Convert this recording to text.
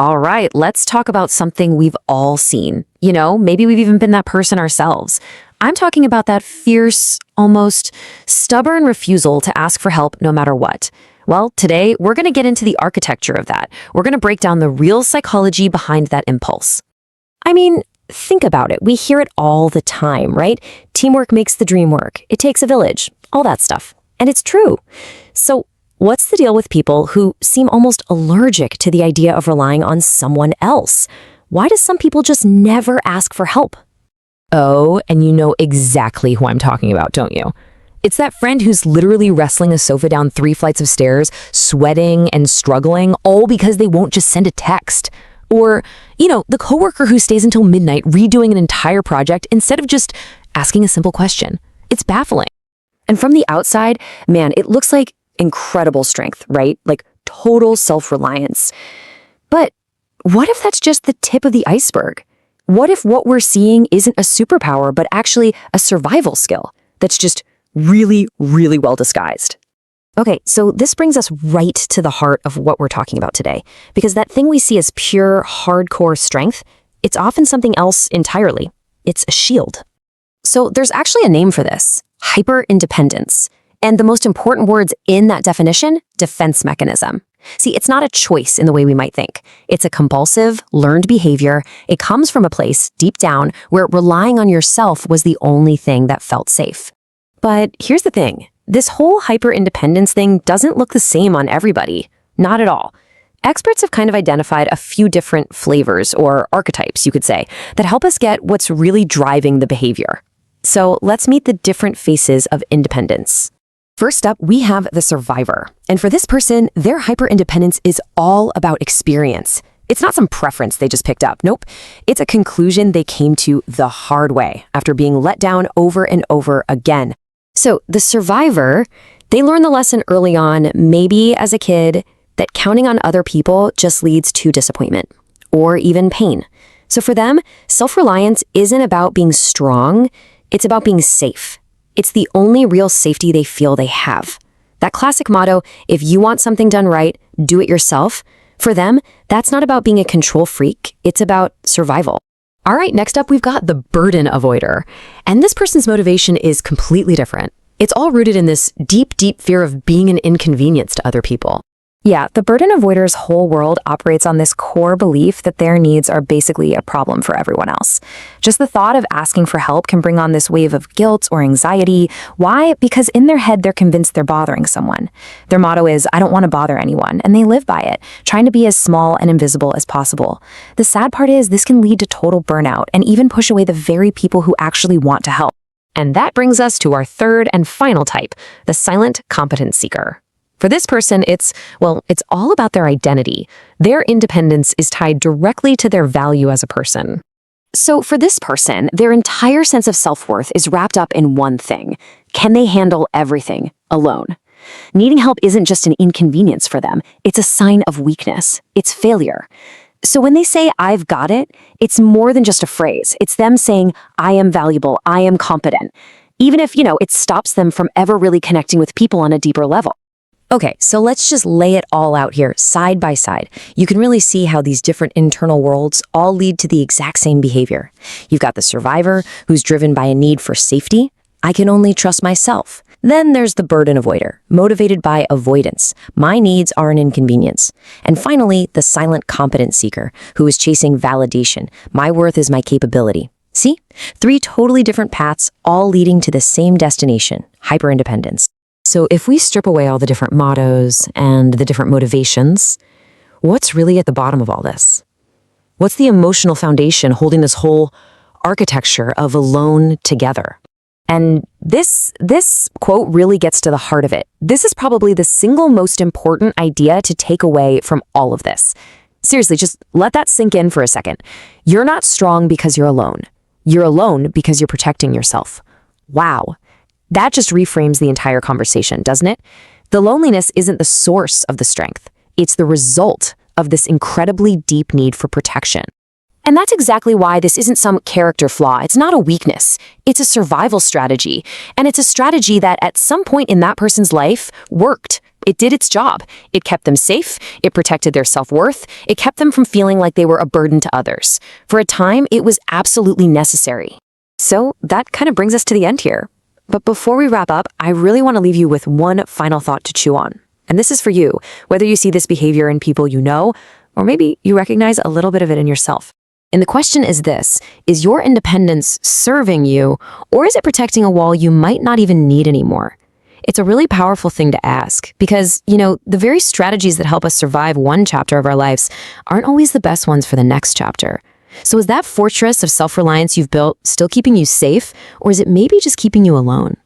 All right, let's talk about something we've all seen. Maybe we've even been that person ourselves. I'm talking about that fierce, almost stubborn refusal to ask for help no matter what. Well, today we're going to get into the architecture of that. We're going to break down the real psychology behind that impulse. I mean, think about it. We hear it all the time, right? Teamwork makes the dream work. It takes a village, all that stuff. And it's true. So what's the deal with people who seem almost allergic to the idea of relying on someone else? Why do some people just never ask for help? Oh, and you know exactly who I'm talking about, don't you? It's that friend who's literally wrestling a sofa down 3 flights of stairs, sweating and struggling, all because they won't just send a text. Or, the coworker who stays until midnight redoing an entire project instead of just asking a simple question. It's baffling. And from the outside, man, it looks like incredible strength, right? Like total self-reliance. But what if that's just the tip of the iceberg? What if what we're seeing isn't a superpower, but actually a survival skill that's just really, really well disguised? Okay, so this brings us right to the heart of what we're talking about today, because that thing we see as pure, hardcore strength, it's often something else entirely. It's a shield. So there's actually a name for this: hyper-independence. And the most important words in that definition, defense mechanism. See, it's not a choice in the way we might think. It's a compulsive, learned behavior. It comes from a place, deep down, where relying on yourself was the only thing that felt safe. But here's the thing. This whole hyper-independence thing doesn't look the same on everybody. Not at all. Experts have kind of identified a few different flavors, or archetypes, you could say, that help us get what's really driving the behavior. So let's meet the different faces of independence. First up, we have the survivor. And for this person, their hyper-independence is all about experience. It's not some preference they just picked up. Nope. It's a conclusion they came to the hard way after being let down over and over again. So the survivor, they learn the lesson early on, maybe as a kid, that counting on other people just leads to disappointment or even pain. So for them, self-reliance isn't about being strong. It's about being safe. It's the only real safety they feel they have. That classic motto, if you want something done right, do it yourself. For them, that's not about being a control freak. It's about survival. All right, next up, we've got the burden avoider. And this person's motivation is completely different. It's all rooted in this deep, deep fear of being an inconvenience to other people. Yeah, the burden avoider's whole world operates on this core belief that their needs are basically a problem for everyone else. Just the thought of asking for help can bring on this wave of guilt or anxiety. Why? Because in their head, they're convinced they're bothering someone. Their motto is, I don't want to bother anyone, and they live by it, trying to be as small and invisible as possible. The sad part is this can lead to total burnout and even push away the very people who actually want to help. And that brings us to our third and final type, the silent competence seeker. For this person, it's all about their identity. Their independence is tied directly to their value as a person. So for this person, their entire sense of self-worth is wrapped up in one thing. Can they handle everything alone? Needing help isn't just an inconvenience for them. It's a sign of weakness. It's failure. So when they say, I've got it, it's more than just a phrase. It's them saying, I am valuable, I am competent. Even if, it stops them from ever really connecting with people on a deeper level. Okay, so let's just lay it all out here, side by side. You can really see how these different internal worlds all lead to the exact same behavior. You've got the survivor, who's driven by a need for safety. I can only trust myself. Then there's the burden avoider, motivated by avoidance. My needs are an inconvenience. And finally, the silent competence seeker, who is chasing validation. My worth is my capability. See? 3 totally different paths, all leading to the same destination, hyperindependence. So if we strip away all the different mottos and the different motivations, what's really at the bottom of all this? What's the emotional foundation holding this whole architecture of alone together? And this quote really gets to the heart of it. This is probably the single most important idea to take away from all of this. Seriously, just let that sink in for a second. You're not strong because you're alone. You're alone because you're protecting yourself. Wow. That just reframes the entire conversation, doesn't it? The loneliness isn't the source of the strength. It's the result of this incredibly deep need for protection. And that's exactly why this isn't some character flaw. It's not a weakness. It's a survival strategy. And it's a strategy that at some point in that person's life worked. It did its job. It kept them safe, it protected their self-worth, it kept them from feeling like they were a burden to others. For a time, it was absolutely necessary. So that kind of brings us to the end here. But before we wrap up, I really want to leave you with one final thought to chew on. And this is for you, whether you see this behavior in people you know, or maybe you recognize a little bit of it in yourself. And the question is this: is your independence serving you, or is it protecting a wall you might not even need anymore? It's a really powerful thing to ask because, the very strategies that help us survive one chapter of our lives aren't always the best ones for the next chapter. So is that fortress of self-reliance you've built still keeping you safe, or is it maybe just keeping you alone?